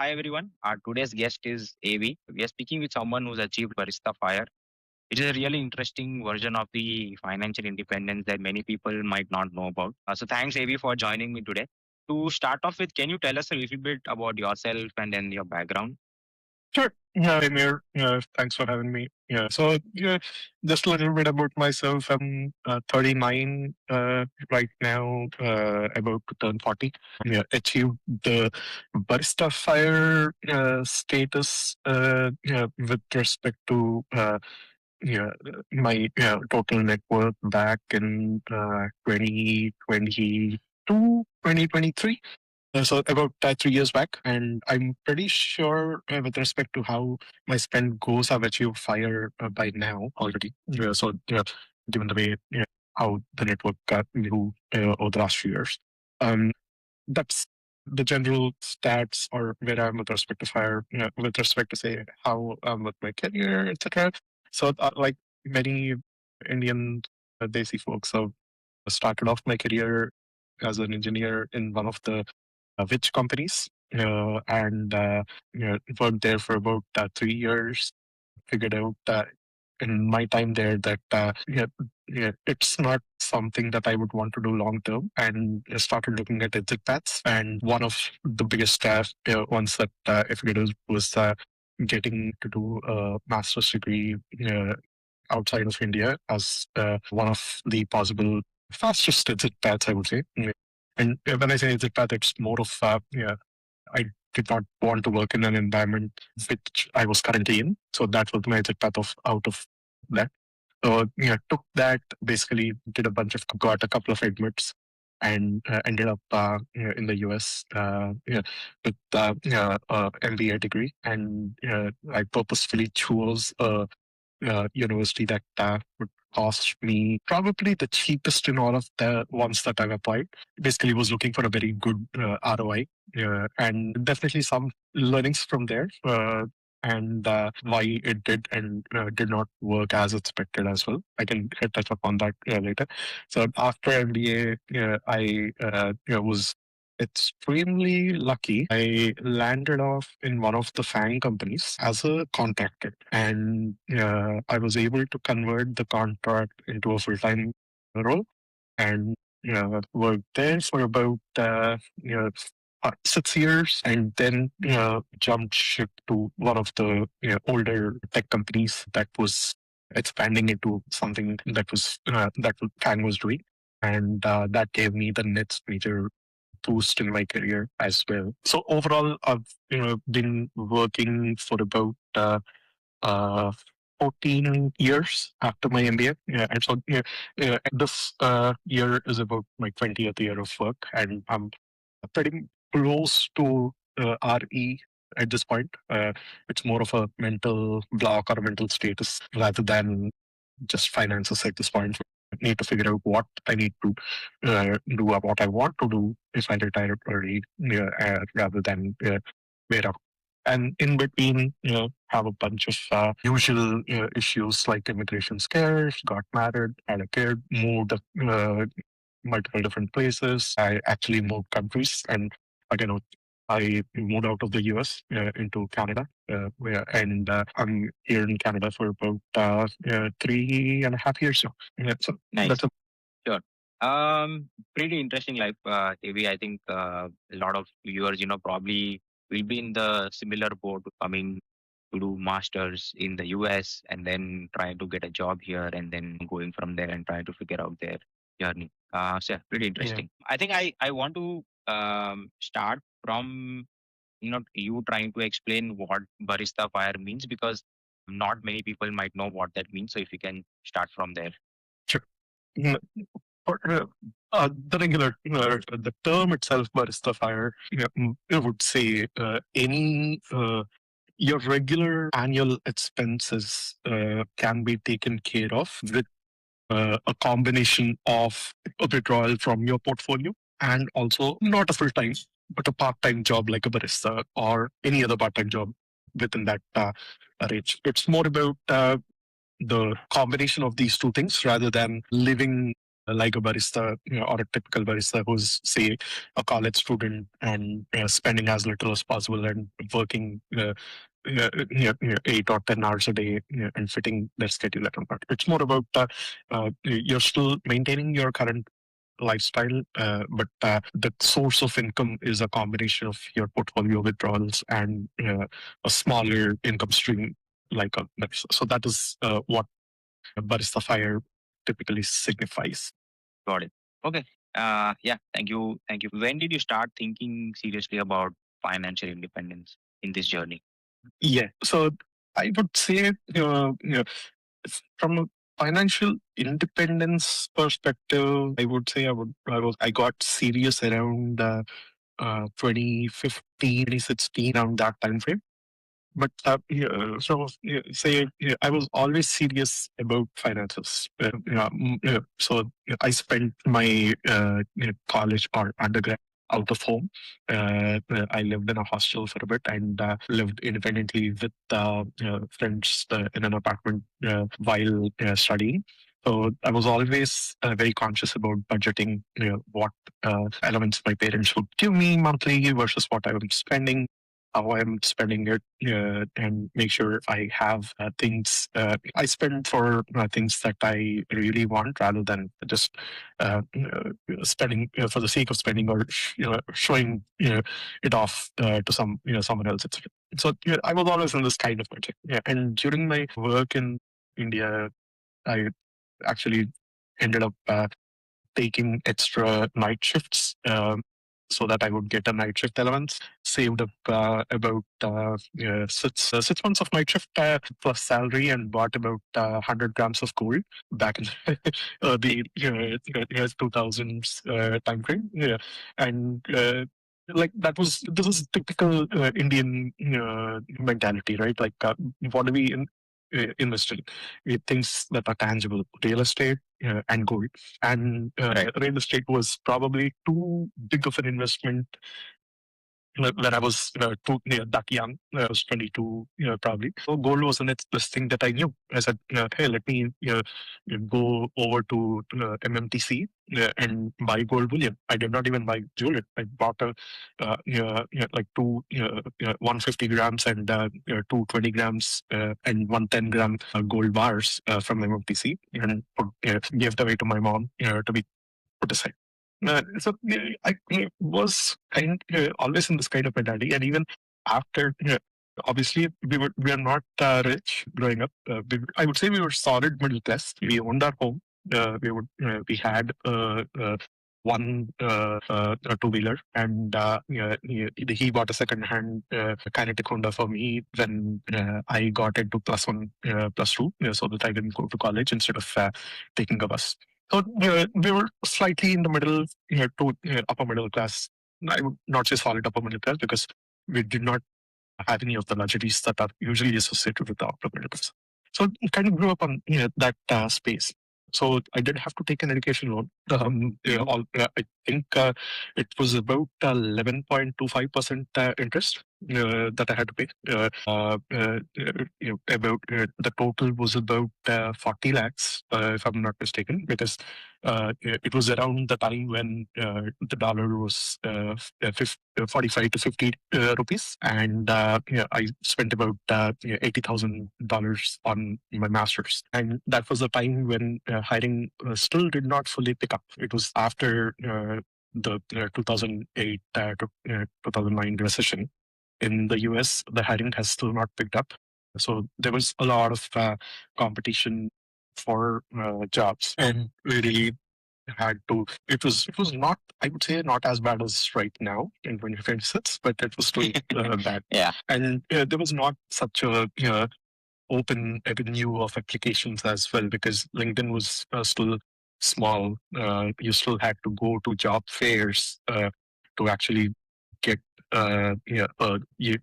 Hi everyone. Our today's guest is AV. We are speaking with someone who's achieved Barista FIRE. It is a really interesting version of the financial independence that many people might not know about. So thanks AV for joining me today. To start off with, can you tell us a little bit about yourself and then your background? Sure. Yeah, Amir. Thanks for having me. Just a little bit about myself. I'm 39 right now, about to turn 40. Achieved the Barista Fire status with respect to my total net worth back in 2022, 2023. So about 3 years back, and I'm pretty sure with respect to how my spend goes, I've achieved fire by now already. Given the way how the network grew over the last few years, um, that's the general stats or where I'm with respect to fire, with respect to say how with my career, etc. So like many Indian Desi folks, I've started off my career as an engineer in one of the which companies, and worked there for about 3 years. Figured out in my time there that it's not something that I would want to do long term, and I started looking at exit paths. And one of the biggest ones that I figured out was getting to do a master's degree outside of India as one of the possible fastest exit paths, I would say. And when I say exit path, it's more of I did not want to work in an environment which I was currently in. So that was my exit path of out of that. So took that, basically did a bunch of, got a couple of admits, and ended up in the US with MBA degree. And I purposefully chose a university that would cost me probably the cheapest in all of the ones that I've applied. Basically, was looking for a very good ROI, and definitely some learnings from there. And why it did and did not work as expected as well. I can touch upon that later. So after MBA, I was extremely lucky. I landed off in one of the FANG companies as a contractor, and I was able to convert the contract into a full-time role, and worked there for about 6 years, and then jumped ship to one of the older tech companies that was expanding into something that FANG was doing, and that gave me the next major boost in my career as well. So overall, I've been working for about uh, 14 years after my MBA. Yeah, and so this year is about my 20th year of work, and I'm pretty close to RE at this point. It's more of a mental block or a mental status rather than just finances at this point. I need to figure out what I need to do, or what I want to do if I retire early, rather than where I'm. And in between, have a bunch of usual issues like immigration scares, got married, had a kid, moved multiple different places. I actually moved countries, and again, I moved out of the US into Canada, and I'm here in Canada for about 3.5 years now. Yeah, so Nice. that's a Sure. Pretty interesting life, AV. I think a lot of viewers, probably will be in the similar boat coming to do masters in the US and then trying to get a job here and then going from there and trying to figure out their journey. So yeah, pretty yeah. interesting. I think I want to start from you trying to explain what barista fire means, because not many people might know what that means. So if you can start from there. Sure. Mm, for, the regular, the term itself, barista fire, I would say any your regular annual expenses can be taken care of with a combination of a withdrawal from your portfolio, and also not a full time, but a part time job like a barista or any other part time job within that range. It's more about the combination of these two things rather than living like a barista, or a typical barista who's, say, a college student and spending as little as possible and working 8 or 10 hours a day, and fitting their schedule at one part. It's more about you're still maintaining your current lifestyle, but the source of income is a combination of your portfolio withdrawals and a smaller income stream like a barista. So that is what Barista Fire typically signifies. Got it. Okay. Yeah. Thank you. Thank you. When did you start thinking seriously about financial independence in this journey? Yeah. So I would say, from a financial independence perspective, I would say I got serious around 2015, 2016, around that time frame. But say I was always serious about finances. So I spent my college or undergrad out of home. I lived in a hostel for a bit and lived independently with friends in an apartment while studying. So I was always very conscious about budgeting, what elements my parents would give me monthly versus what I was spending, how I'm spending it, and make sure I have things I spend for things that I really want rather than just spending for the sake of spending, or showing it off to someone else. So I was always in this kind of project. Yeah, and during my work in India, I actually ended up taking extra night shifts, so that I would get a night shift allowance. Saved up about 6 months of night shift plus salary, and bought about 100 grams of gold back in the 2000s time frame. Yeah, and like this is typical Indian mentality, right? Like, what do we invest in? Things that are tangible, real estate and gold. And Right. real estate was probably too big of an investment when I was that young. I was 22, probably. So gold was the next best thing that I knew. I said, hey, let me go over to MMTC and buy gold bullion. I did not even buy jewelry. I bought like two 150 grams and 220 grams and 110 gram gold bars from MMTC, and gave it away to my mom to be put aside. I was always in this kind of mentality, and even after, obviously, we are not rich growing up. I would say we were solid middle class. We owned our home. We had one two wheeler, and he bought a second hand kinetic Honda for me when I got into +1 +2, so that I didn't go to college instead of taking a bus. So we were slightly in the middle, to upper middle class. I would not say solid upper middle class because we did not have any of the luxuries that are usually associated with the upper middle class. So I kind of grew up on that space. So I did have to take an education loan. I think it was about 11.25% interest that I had to pay. About the total was about 40 lakhs, if I'm not mistaken, because it was around the time when the dollar was 45 to 50 rupees, and I spent about $80,000 on my master's, and that was the time when hiring still did not fully pick up. It was after the 2008 to 2009 recession in the US. The hiring has still not picked up, so there was a lot of competition for jobs, and we really had to. It was not, I would say, not as bad as right now in 2026, but it was still bad. Yeah. And there was not such a open avenue of applications as well, because LinkedIn was still small. You still had to go to job fairs to actually get you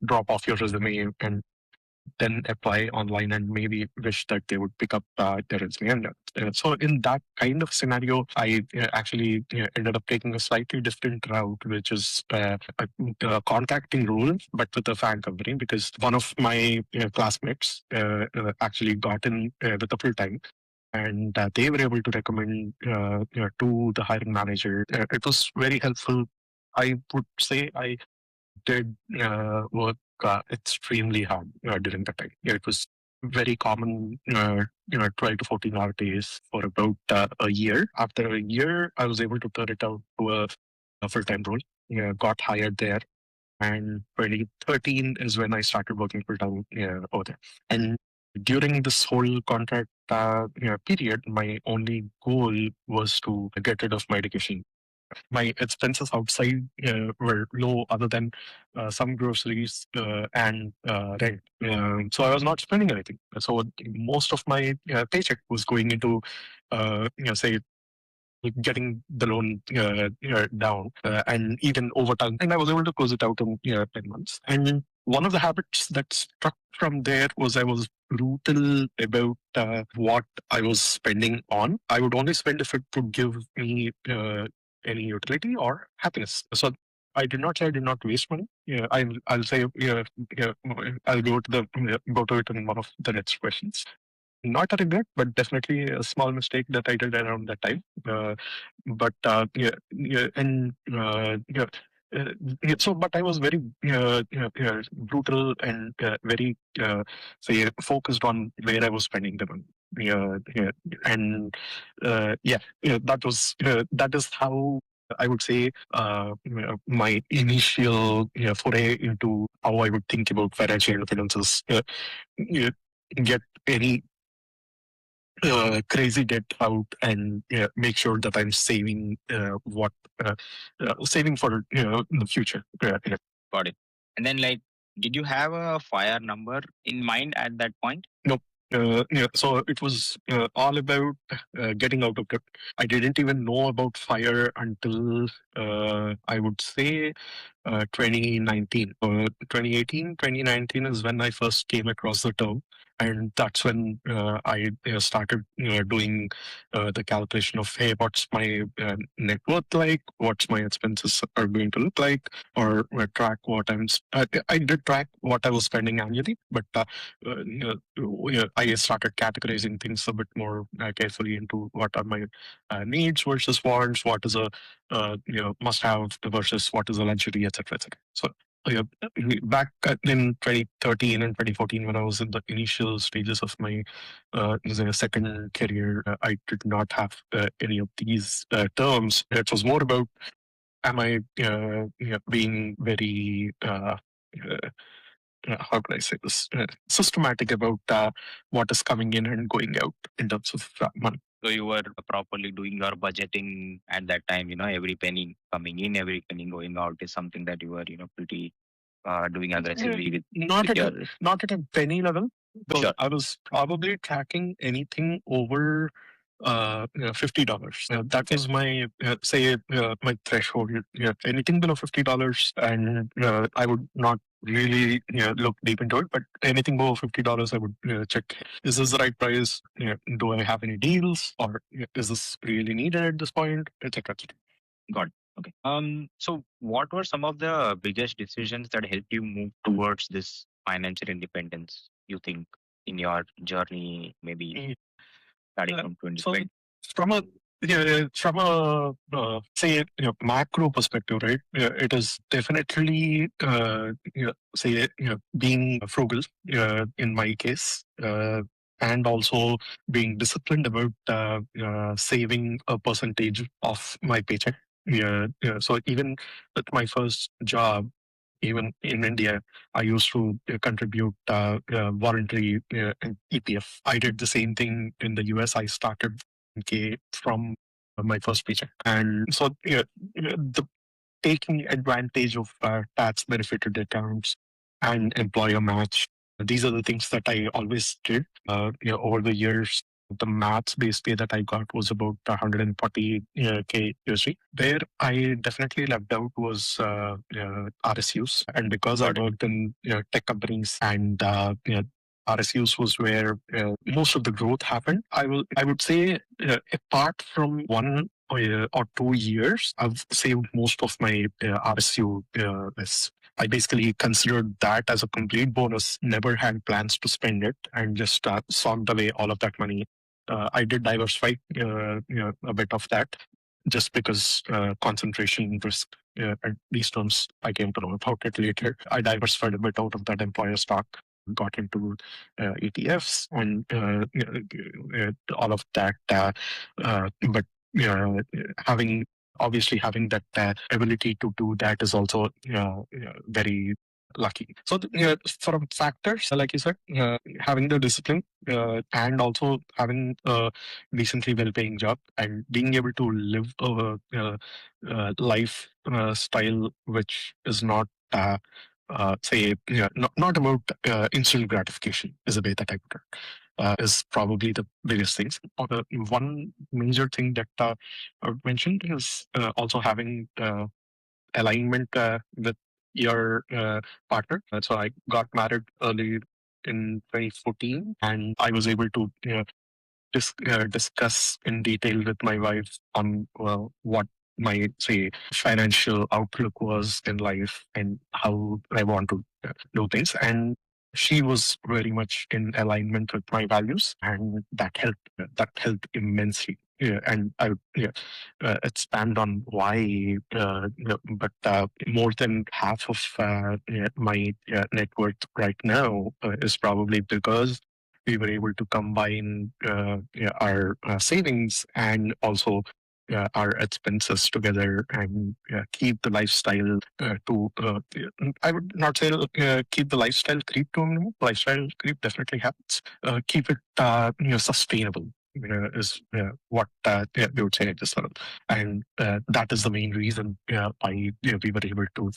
drop off your resume and then apply online and maybe wish that they would pick up their resume. And so in that kind of scenario, I actually ended up taking a slightly different route, which is a contracting role, but with a fan company, because one of my classmates actually got in with a full time. and they were able to recommend to the hiring manager. It was very helpful. I would say I did work extremely hard during that time. Yeah, it was very common, 12 to 14-hour days for about a year. After a year, I was able to turn it out to a full-time role. Yeah, got hired there. And 2013 is when I started working full-time over there. And during this whole contract period, my only goal was to get rid of my education. My expenses outside were low, other than some groceries and rent. So I was not spending anything. So most of my paycheck was going into, say, getting the loan down and even over time. And I was able to close it out in 10 months. And one of the habits that struck from there was I was brutal about what I was spending on. I would only spend if it would give me any utility or happiness. So I did not say I did not waste money. Yeah, I'll say I'll go to it in one of the next questions. Not a regret, but definitely a small mistake that I did around that time. But yeah, yeah, and yeah, so, but I was very brutal and very say focused on where I was spending the money. Yeah, and yeah, that is how I would say my initial foray into how I would think about financial independence is yeah, get any crazy debt out and make sure that I'm saving saving for the future. Got it. And then, like, did you have a fire number in mind at that point? Nope. Yeah, so it was all about getting out of debt. I didn't even know about fire until I would say 2019. 2018, 2019 is when I first came across the term. And that's when I started doing the calculation of, hey, what's my net worth like? What's my expenses are going to look like? Or track what I did track what I was spending annually, but I started categorizing things a bit more carefully into what are my needs versus wants, what is a must have versus what is a luxury, etc., etc. So yeah, back in 2013 and 2014, when I was in the initial stages of my second career, I did not have any of these terms. It was more about, am I being very how can I say this, systematic about what is coming in and going out in terms of money. So you were properly doing your budgeting at that time. Every penny coming in, every penny going out is something that you were, pretty doing aggressively with, Not with at your. not at a penny level. So Sure. I was probably tracking anything over $50. That was my say my threshold. Yeah, anything below $50, and I would not really look deep into it. But anything below $50, I would check: is this the right price? Do I have any deals, or is this really needed at this point, etc. Got it. Okay. So what were some of the biggest decisions that helped you move towards this financial independence, you think, in your journey, maybe starting from So 2020? from a from a say macro perspective, right? It is definitely say being frugal in my case, and also being disciplined about saving a percentage of my paycheck. Yeah, yeah. So even with my first job, even in India, I used to contribute voluntary EPF. I did the same thing in the US. I started from my first paycheck, and so the taking advantage of tax benefited accounts and employer match. These are the things that I always did. Over the years, the maths based pay that I got was about 140 k USD. Where I definitely left out was RSUs, and because I worked in tech companies and RSUs was where most of the growth happened. I would say apart from 1 or 2 years, I've saved most of my RSU. I basically considered that as a complete bonus. Never had plans to spend it, and just socked away all of that money I did diversify a bit of that just because concentration risk, and these terms I came to know about it later. I diversified a bit out of that employer stock, got into ETFs and all of that. But having obviously having that ability to do that is also very lucky. So sort of factors, like you said, having the discipline and also having a decently well-paying job and being able to live a life style which is not say not about instant gratification is a way that I put it. Is probably the biggest things. One major thing that I mentioned is also having alignment with your partner. So I got married early in 2014, and I was able to discuss in detail with my wife on what my say financial outlook was in life and how I want to do things. And she was very much in alignment with my values, and that helped. That helped immensely. Yeah, and I would expand on why, but more than half of my net worth right now is probably because we were able to combine our savings and also our expenses together and keep the lifestyle I would not say keep the lifestyle creep to a minimum. Lifestyle creep definitely happens. Keep it sustainable. Is what we would say at this level, and that is the main reason why we were able to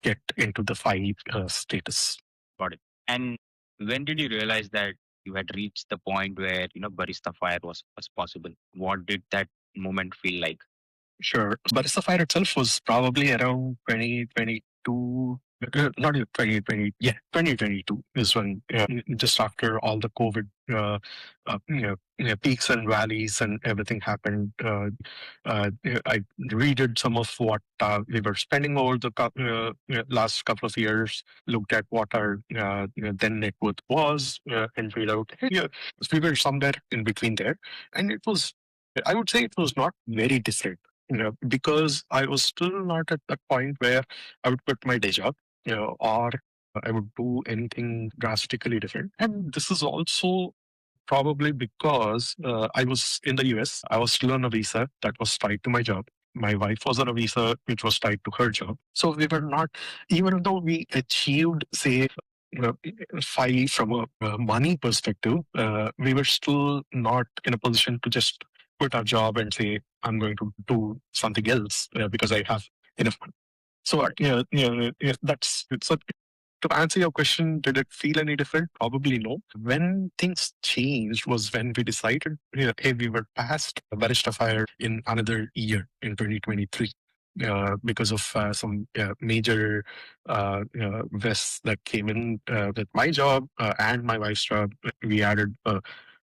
get into the five status. Got it. And when did you realize that you had reached the point where Barista Fire was possible? What did that moment feel like? Sure. Barista Fire itself was probably around 2022, not even 2020, yeah, 2022 is when, just after all the COVID peaks and valleys and everything happened. I redid some of what we were spending over the last couple of years, looked at what our then net worth was, and figured out, hey, yeah, we were somewhere in between there. And it was, I would say it was not very different, because I was still not at that point where I would quit my day job, or I would do anything drastically different. And this is also probably because I was in the US. I was still on a visa that was tied to my job. My wife was on a visa which was tied to her job. So we were not, even though we achieved, say, uh, five from a money perspective, we were still not in a position to just quit our job and say, I'm going to do something else because I have enough money. So, that's so to answer your question, did it feel any different? Probably no. When things changed was when we decided, hey, we were past Barista Fire in another year in 2023. Because of some major vests that came in with my job and my wife's job, we added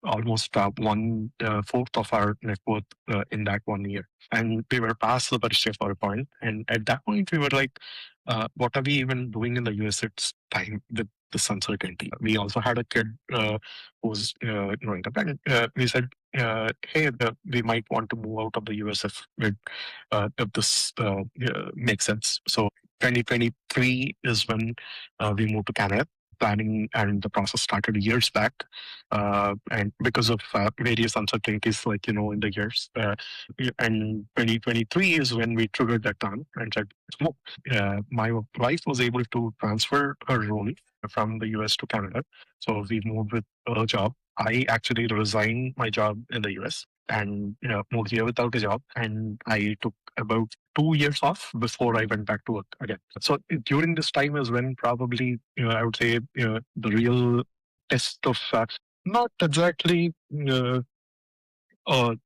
almost one fourth of our net worth in that 1 year. And we were past the Barista Fire point. And at that point, we were like, what are we even doing in the US? It's time with this uncertainty. We also had a kid who was growing up, and we said, "Hey, we might want to move out of the US if this makes sense." So, 2023 is when we moved to Canada. Planning and the process started years back, and because of various uncertainties, like in the years, and 2023 is when we triggered that on and said, "Move." My wife was able to transfer her role from the US to Canada. So we moved with a job. I actually resigned my job in the US and moved here without a job. And I took about 2 years off before I went back to work again. So during this time is when probably I would say the real test of not exactly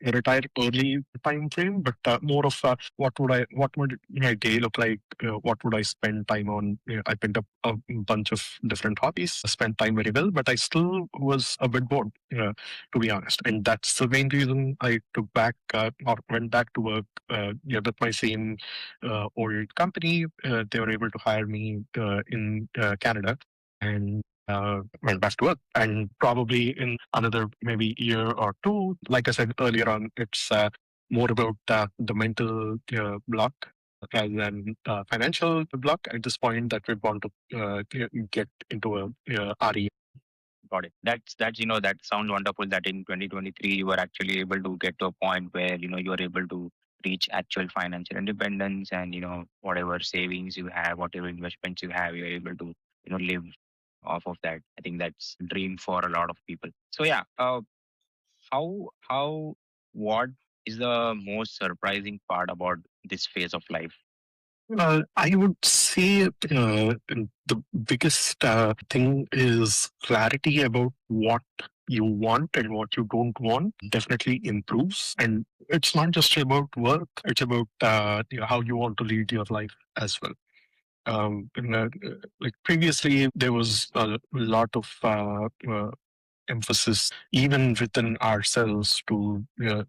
retire early time frame, but more of what would my day look like? What would I spend time on? I picked up a bunch of different hobbies, spent time very well, but I still was a bit bored, to be honest. And that's the main reason I took back or went back to work with my same old company. They were able to hire me in Canada. And went back to work. And probably in another maybe year or two, like I said earlier on, it's more about the mental block rather than financial block at this point that we want to get into a RE. Got it. That's that sounds wonderful. That in 2023 you were actually able to get to a point where you are able to reach actual financial independence, and whatever savings you have, whatever investments you have, you're able to live off of that. I think that's a dream for a lot of people. So yeah, how what is the most surprising part about this phase of life? I would say the biggest thing is clarity about what you want and what you don't want definitely improves. And it's not just about work, it's about how you want to lead your life as well. Like previously, there was a lot of emphasis, even within ourselves, to uh,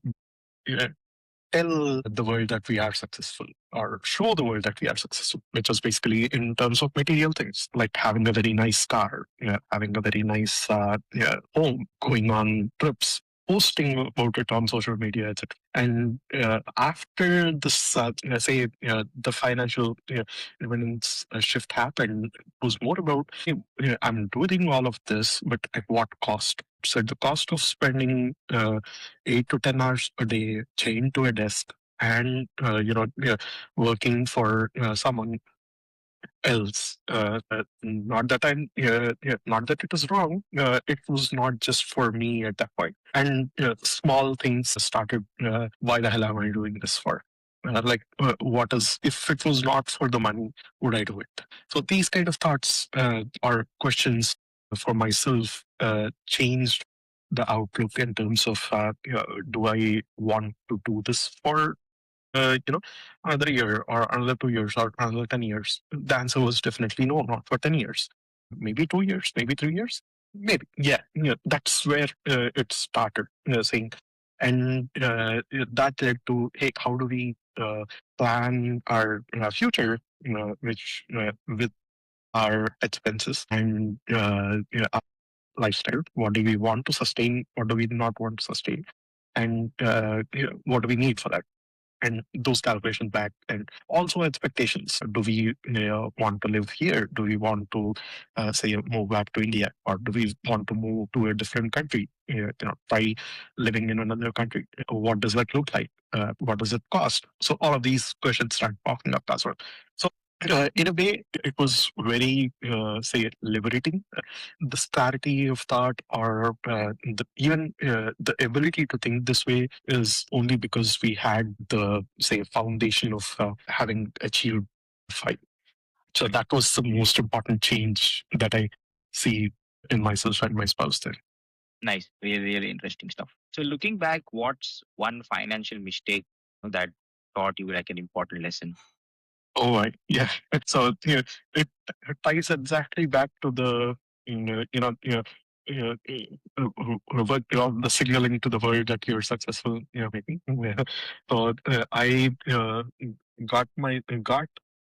tell the world that we are successful or show the world that we are successful, which was basically in terms of material things like having a very nice car, having a very nice home, going on trips, posting about it on social media, etc. And after this, say, the financial independence shift happened, it was more about, hey, I'm doing all of this, but at what cost? So the cost of spending 8 to 10 hours a day chained to a desk and working for someone else. Not that not that it is wrong. It was not just for me at that point. And small things started. Why the hell am I doing this for? What is, if it was not for the money, would I do it? So these kind of thoughts or questions for myself changed the outlook in terms of do I want to do this for uh, you know, another year or another 2 years or another 10 years? The answer was definitely no, not for 10 years. Maybe 2 years, maybe 3 years, maybe. Yeah, that's where it started saying. And that led to, hey, how do we plan our future, which with our expenses and our lifestyle? What do we want to sustain? What do we not want to sustain? And what do we need for that? And those calculations back, and also expectations. Do we want to live here? Do we want to say move back to India, or do we want to move to a different country? Try living in another country. What does that look like? What does it cost? So all of these questions start popping up as well. So in a way, it was very say liberating. The clarity of thought, or even the ability to think this way, is only because we had the, say, foundation of having achieved fight. So that was the most important change that I see in myself and my spouse there. Nice, really, really interesting stuff. So looking back, what's one financial mistake that taught you like an important lesson? Oh, yeah. So it ties exactly back to the the signaling to the world that you're successful. Maybe. Yeah. So I got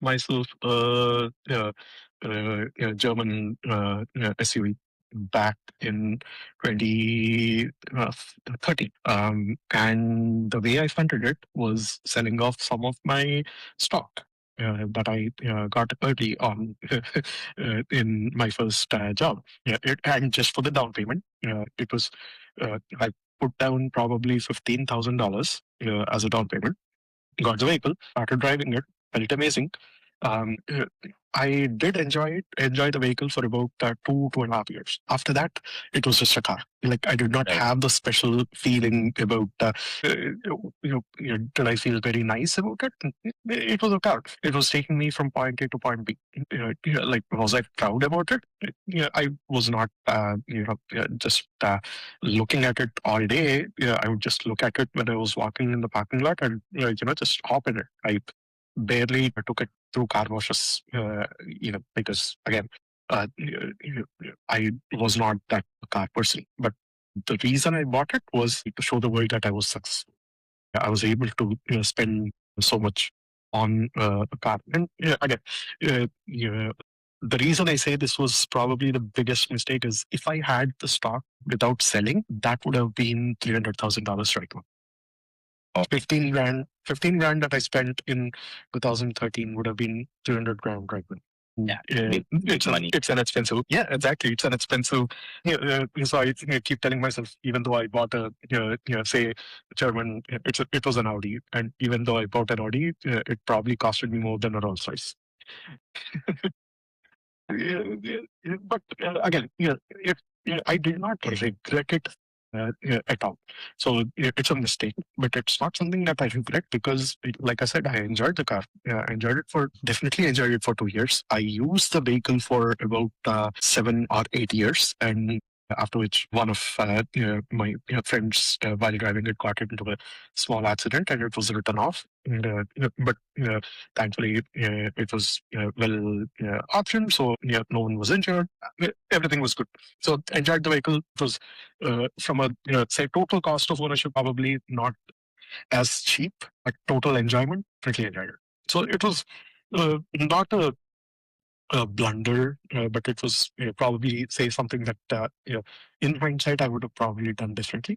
myself German SUV back in 2013. And the way I funded it was selling off some of my stock that I got early on in my first job. And just for the down payment, it was I put down probably $15,000 as a down payment. Got the vehicle, started driving it, felt amazing. I did enjoy the vehicle for about 2.5 years. After that, it was just a car. Like I did not Right. have the special feeling about, did I feel very nice about it? It was a car. It was taking me from point A to point B. Like, was I proud about it? Yeah, I was not, just looking at it all day. I would just look at it when I was walking in the parking lot and, just hop in it. I barely took it through car washes, because again, I was not that car person. But the reason I bought it was to show the world that I was successful. I was able to spend so much on a car. And again, The reason I say this was probably the biggest mistake is if I had the stock without selling, that would have been $300,000 right now. 15 grand that I spent in 2013 would have been 300 grand right now. Yeah, big money. It's an expensive. Yeah, exactly. It's an expensive. So I keep telling myself, even though I bought a, say, German, it was an Audi, and even though I bought an Audi, it probably costed me more than a Rolls Royce. But again, I did not regret it at all. So it's a mistake, but it's not something that I regret because, like I said, I enjoyed the car. I enjoyed it for definitely enjoyed it for 2 years. I used the vehicle for about 7 or 8 years, and after which one of my friends, while driving it, got into a small accident, and it was written off. And, but thankfully, it was well optioned, so no one was injured. Everything was good. So enjoyed the vehicle. It was from a say total cost of ownership probably not as cheap, but total enjoyment pretty enjoyed it. So it was not a blunder, but it was probably say something that in hindsight I would have probably done differently.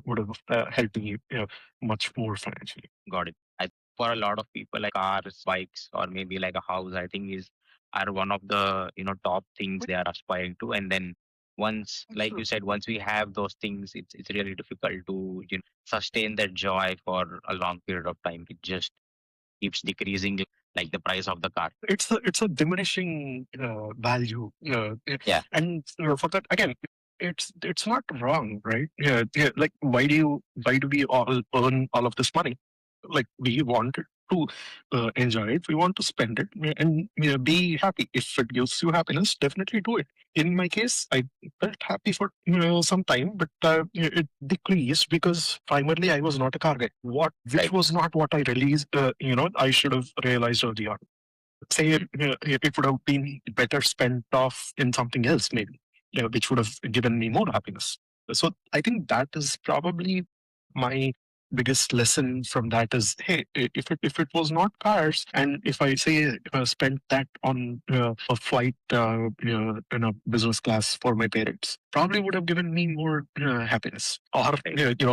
Would have helped me much more financially. Got it. For a lot of people, like cars, bikes, or maybe like a house, I think is are one of the top things they are aspiring to. And then once, like you said, once we have those things, it's really difficult to sustain that joy for a long period of time. It just keeps decreasing, like the price of the car. It's a diminishing value, Yeah, and for that again, it's not wrong, right? Yeah. Like why do we all earn all of this money? Like we want to enjoy it, we want to spend it, and be happy. If it gives you happiness, definitely do it. In my case, I felt happy for some time, but it decreased because primarily I was not a car guy. Which right. was not what I realized. I should have realized early on. Say it would have been better spent off in something else, maybe, which would have given me more happiness. So I think that is probably my biggest lesson from that is, hey, if it was not cars, and if I say spent that on a flight in a business class for my parents, probably would have given me more happiness. Or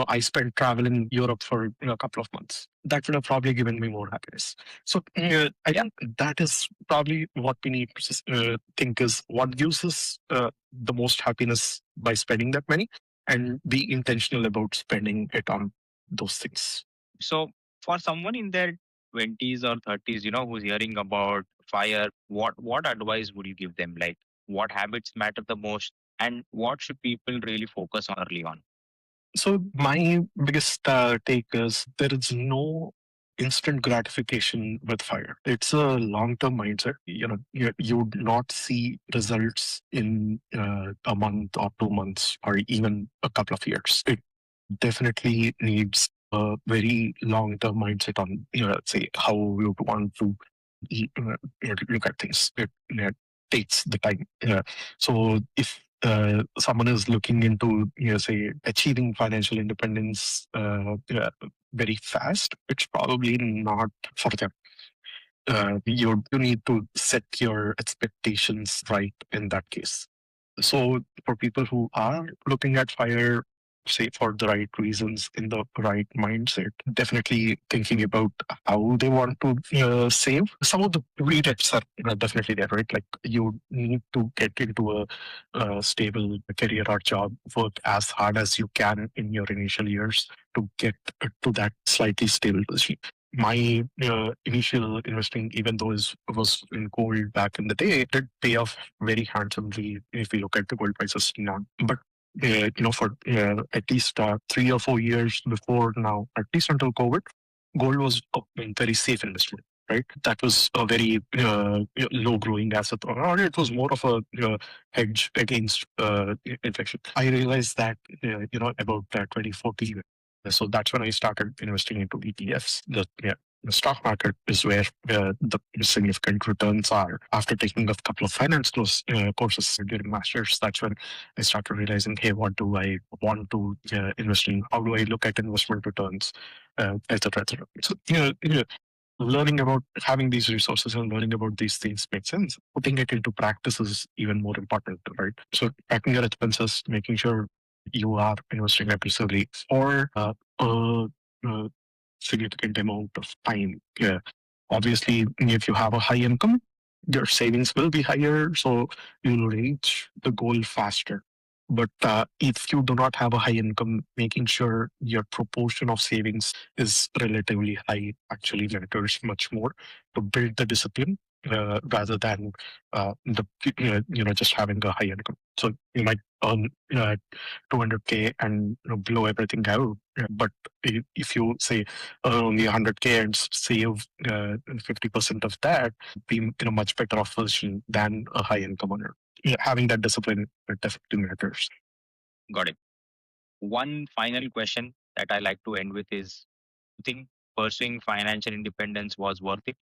I spent travel in Europe for a couple of months, that would have probably given me more happiness. So I think that is probably what we need to think is what gives us the most happiness by spending that money, and be intentional about spending it on those things. So for someone in their 20s or 30s, who's hearing about fire, what advice would you give them? Like what habits matter the most and what should people really focus on early on? So my biggest take is there is no instant gratification with fire. It's a long-term mindset. You would not see results in a month or 2 months or even a couple of years. It definitely needs a very long-term mindset on, say, how you want to look at things. It takes the time. So if someone is looking into, say, achieving financial independence very fast, it's probably not for them. You need to set your expectations right in that case. So for people who are looking at fire, say for the right reasons, in the right mindset, definitely thinking about how they want to save. Some of the prereqs are definitely there, right? Like you need to get into a stable career or job, work as hard as you can in your initial years to get to that slightly stable position. My initial investing, even though it was in gold back in the day, did pay off very handsomely if we look at the gold prices now. But for at least 3 or 4 years before now, at least until COVID, gold was a very safe investment. Right, that was a very low growing asset, or it was more of a hedge against inflation. I realized that about 2014. So that's when I started investing into ETFs. The stock market is where the significant returns are. After taking a couple of finance courses during masters, that's when I started realizing, hey, what do I want to invest in? How do I look at investment returns, et cetera, et cetera. So, learning about having these resources and learning about these things makes sense. Putting it into practice is even more important, right? So tracking your expenses, making sure you are investing aggressively for a significant amount of time. Yeah. Obviously, if you have a high income, your savings will be higher, so you'll reach the goal faster. But if you do not have a high income, making sure your proportion of savings is relatively high actually matters much more to build the discipline rather than just having a high income. So you might earn 200K and blow everything out, but if you say only 100K and save 50% of that, be in a much better off position than a high income earner. Yeah, having that discipline definitely matters. Got it. One final question that I like to end with is, do you think pursuing financial independence was worth it?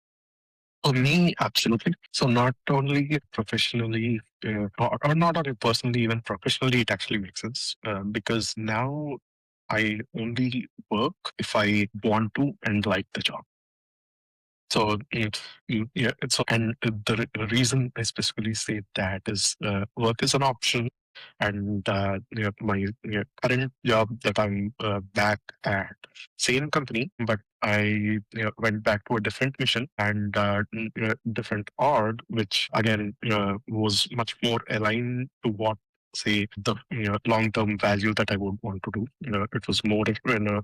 For me, absolutely. So not only professionally, or not only personally, even professionally, it actually makes sense because now I only work if I want to and like the job. So yeah, and the reason I specifically say that is work is an option, and my current job that I'm back at same company, but I went back to a different mission and different org, which again was much more aligned to what say the long term value that I would want to do. It was more in a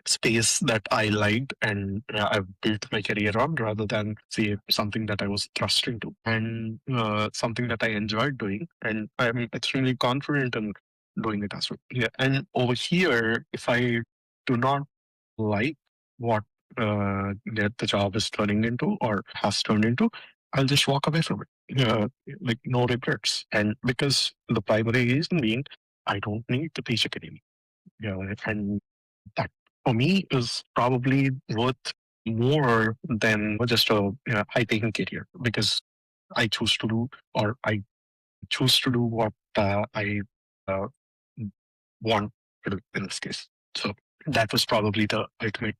space that I liked and I've built my career on rather than say something that I was thrust into and something that I enjoyed doing. And I'm extremely confident in doing it as well. Yeah. And over here, if I do not like what the job is turning into or has turned into, I'll just walk away from it. Like no regrets. And because the primary reason being, I don't need the paycheck anymore. And that for me is probably worth more than just a high paying career because I choose to do or I choose to do what I uh, want to do in this case. So that was probably the ultimate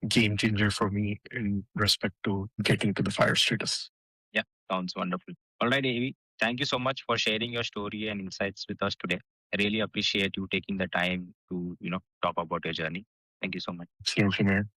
game changer for me in respect to getting to the fire status. Yeah, sounds wonderful. All right, Avi, thank you so much for sharing your story and insights with us today. I really appreciate you taking the time to, talk about your journey. Thank you so much. Absolutely, man.